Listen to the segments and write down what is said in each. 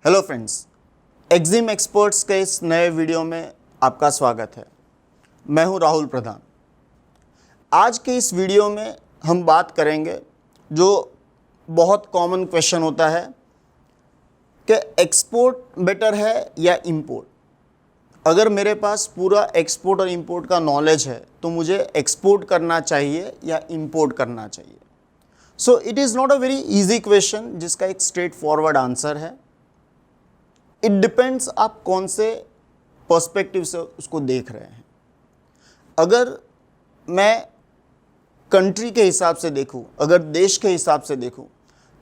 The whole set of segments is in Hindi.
हेलो फ्रेंड्स, एक्जिम एक्सपर्ट्स के इस नए वीडियो में आपका स्वागत है। मैं हूं राहुल प्रधान। आज के इस वीडियो में हम बात करेंगे जो बहुत कॉमन क्वेश्चन होता है कि एक्सपोर्ट बेटर है या इंपोर्ट। अगर मेरे पास पूरा एक्सपोर्ट और इंपोर्ट का नॉलेज है तो मुझे एक्सपोर्ट करना चाहिए या इंपोर्ट करना चाहिए। So it is not a very easy question जिसका एक स्ट्रेट फॉरवर्ड आंसर है। इट डिपेंड्स आप कौन से पर्सपेक्टिव से उसको देख रहे हैं। अगर मैं कंट्री के हिसाब से देखूं, अगर देश के हिसाब से देखूं,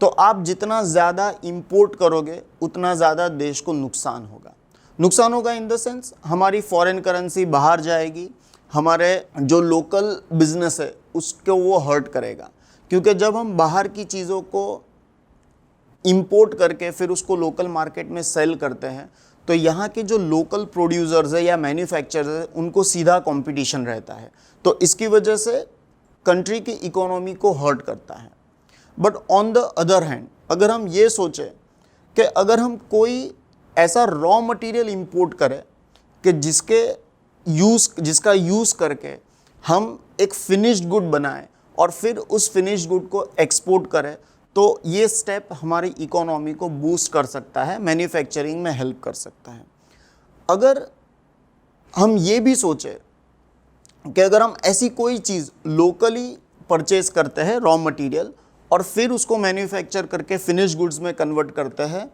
तो आप जितना ज़्यादा इंपोर्ट करोगे उतना ज़्यादा देश को नुकसान होगा। नुकसान होगा इन द सेंस हमारी फॉरेन करेंसी बाहर जाएगी, हमारे जो लोकल बिजनेस है उसको वो हर्ट करेगा। क्योंकि जब हम बाहर की चीज़ों को इंपोर्ट करके फिर उसको लोकल मार्केट में सेल करते हैं तो यहाँ के जो लोकल प्रोड्यूसर्स है या मैन्युफैक्चरर्स है उनको सीधा कंपटीशन रहता है, तो इसकी वजह से कंट्री की इकोनॉमी को हर्ट करता है। But on the other hand अगर हम ये सोचें कि अगर हम कोई ऐसा रॉ मटेरियल इंपोर्ट करें कि जिसका यूज़ करके हम एक फिनिश्ड गुड बनाएं और फिर उस फिनिश्ड गुड को एक्सपोर्ट करें, तो ये स्टेप हमारी इकोनॉमी को बूस्ट कर सकता है, मैन्युफैक्चरिंग में हेल्प कर सकता है। अगर हम ये भी सोचें कि अगर हम ऐसी कोई चीज़ लोकली परचेज करते हैं रॉ मटेरियल और फिर उसको मैन्युफैक्चर करके फिनिश गुड्स में कन्वर्ट करते हैं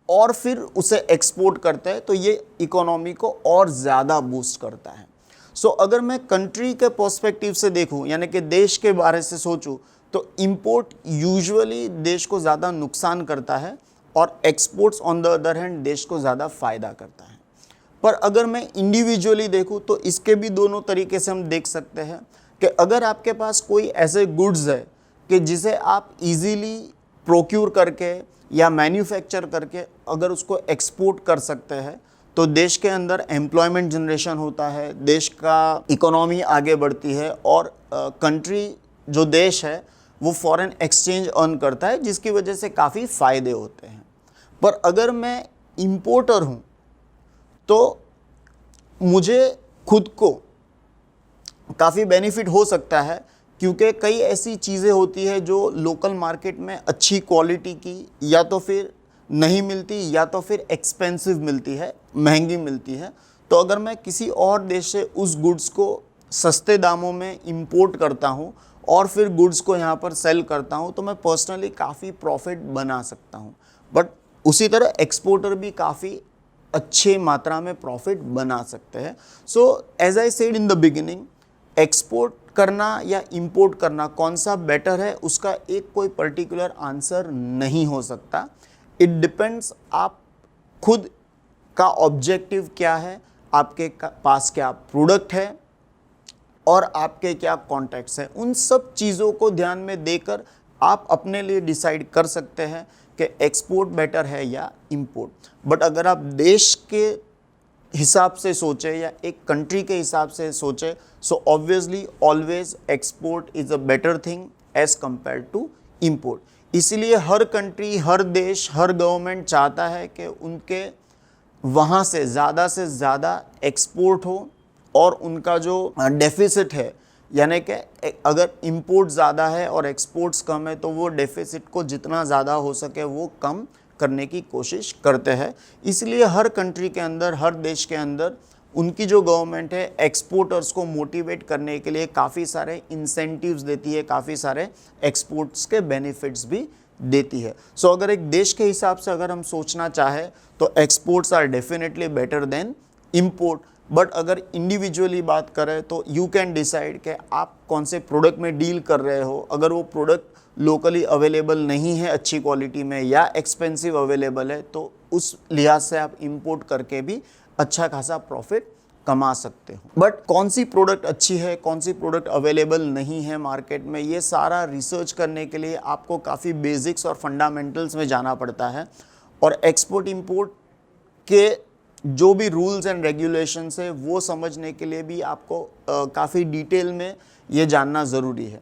और फिर उसे एक्सपोर्ट करते हैं तो ये इकोनॉमी को और ज़्यादा बूस्ट करता है। सो अगर मैं कंट्री के पर्सपेक्टिव से देखूं, यानी कि देश के बारे से सोचूं, तो इंपोर्ट यूजुअली देश को ज़्यादा नुकसान करता है और exports on the other hand देश को ज़्यादा फ़ायदा करता है। पर अगर मैं इंडिविजुअली देखूं तो इसके भी दोनों तरीके से हम देख सकते हैं कि अगर आपके पास कोई ऐसे गुड्स है कि जिसे आप इजीली प्रोक्यूर करके या मैन्युफैक्चर करके अगर उसको एक्सपोर्ट कर सकते हैं तो देश के अंदर एम्प्लॉयमेंट जनरेशन होता है, देश का इकोनॉमी आगे बढ़ती है और कंट्री जो देश है वो फॉरेन एक्सचेंज अर्न करता है, जिसकी वजह से काफ़ी फ़ायदे होते हैं। पर अगर मैं इंपोर्टर हूँ तो मुझे खुद को काफ़ी बेनिफिट हो सकता है, क्योंकि कई ऐसी चीज़ें होती है जो लोकल मार्केट में अच्छी क्वालिटी की या तो फिर नहीं मिलती या तो फिर एक्सपेंसिव मिलती है, महंगी मिलती है। तो अगर मैं किसी और देश से उस गुड्स को सस्ते दामों में इंपोर्ट करता हूँ और फिर गुड्स को यहाँ पर सेल करता हूँ तो मैं पर्सनली काफ़ी प्रॉफिट बना सकता हूँ। बट उसी तरह एक्सपोर्टर भी काफ़ी अच्छे मात्रा में प्रॉफिट बना सकते हैं। So as I said in the beginning, export करना या इंपोर्ट करना कौन सा बेटर है उसका एक कोई पर्टिकुलर आंसर नहीं हो सकता। इट डिपेंड्स आप खुद का ऑब्जेक्टिव क्या है, आपके पास क्या प्रोडक्ट है और आपके क्या कॉन्टैक्ट्स हैं। उन सब चीज़ों को ध्यान में देकर आप अपने लिए डिसाइड कर सकते हैं कि एक्सपोर्ट बेटर है या इंपोर्ट। बट अगर आप देश के हिसाब से सोचें या एक कंट्री के हिसाब से सोचें, so obviously always export is a better thing as compare to import. इसीलिए हर कंट्री, हर देश, हर गवर्नमेंट चाहता है कि उनके वहाँ से ज़्यादा एक्सपोर्ट हो और उनका जो डेफिसिट है, यानी कि अगर इंपोर्ट ज़्यादा है और एक्सपोर्ट्स कम है तो वो डेफिसिट को जितना ज़्यादा हो सके वो कम करने की कोशिश करते हैं। इसलिए हर कंट्री के अंदर, हर देश के अंदर उनकी जो गवर्नमेंट है एक्सपोर्टर्स को मोटिवेट करने के लिए काफ़ी सारे इंसेंटिव्स देती है, काफ़ी सारे एक्सपोर्ट्स के बेनिफिट्स भी देती है। सो अगर एक देश के हिसाब से अगर हम सोचना चाहें तो exports are definitely better than import. But अगर इंडिविजुअली बात करें तो यू कैन डिसाइड कि आप कौन से प्रोडक्ट में डील कर रहे हो। अगर वो प्रोडक्ट लोकली अवेलेबल नहीं है अच्छी क्वालिटी में या एक्सपेंसिव अवेलेबल है तो उस लिहाज से आप इंपोर्ट करके भी अच्छा खासा प्रॉफिट कमा सकते हो। बट कौन सी प्रोडक्ट अच्छी है, कौन सी प्रोडक्ट अवेलेबल नहीं है मार्केट में, ये सारा रिसर्च करने के लिए आपको काफ़ी बेसिक्स और फंडामेंटल्स में जाना पड़ता है। और एक्सपोर्ट इंपोर्ट के जो भी रूल्स एंड रेगुलेशंस है वो समझने के लिए भी आपको काफ़ी डिटेल में ये जानना ज़रूरी है।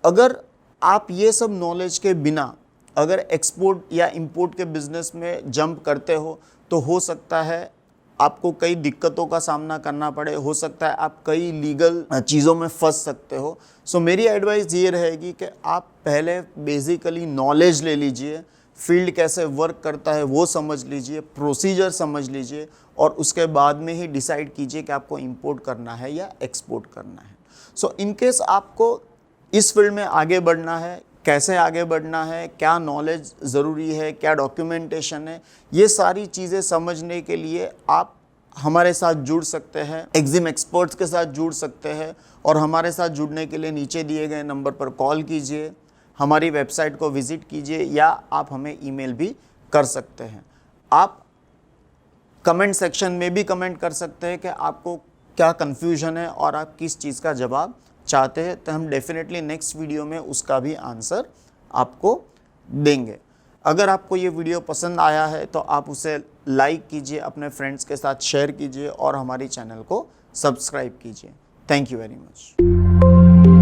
अगर आप ये सब नॉलेज के बिना अगर एक्सपोर्ट या इंपोर्ट के बिजनेस में जंप करते हो हो सकता है आपको कई दिक्कतों का सामना करना पड़े, हो सकता है आप कई लीगल चीज़ों में फंस सकते हो। सो मेरी एडवाइस ये रहेगी कि आप पहले बेसिकली नॉलेज ले लीजिए, फील्ड कैसे वर्क करता है वो समझ लीजिए, प्रोसीजर समझ लीजिए और उसके बाद में ही डिसाइड कीजिए कि आपको इंपोर्ट करना है या एक्सपोर्ट करना है। सो इन केस आपको इस फील्ड में आगे बढ़ना है, कैसे आगे बढ़ना है, क्या नॉलेज ज़रूरी है, क्या डॉक्यूमेंटेशन है, ये सारी चीज़ें समझने के लिए आप हमारे साथ जुड़ सकते हैं, एक्जिम एक्सपर्ट्स के साथ जुड़ सकते हैं। और हमारे साथ जुड़ने के लिए नीचे दिए गए नंबर पर कॉल कीजिए, हमारी वेबसाइट को विज़िट कीजिए या आप हमें ईमेल भी कर सकते हैं। आप कमेंट सेक्शन में भी कमेंट कर सकते हैं कि आपको क्या कन्फ्यूजन है और आप किस चीज़ का जवाब चाहते हैं, तो हम डेफिनेटली नेक्स्ट वीडियो में उसका भी आंसर आपको देंगे। अगर आपको ये वीडियो पसंद आया है तो आप उसे लाइक कीजिए, अपने फ्रेंड्स के साथ शेयर कीजिए और हमारी चैनल को सब्सक्राइब कीजिए। Thank you very much.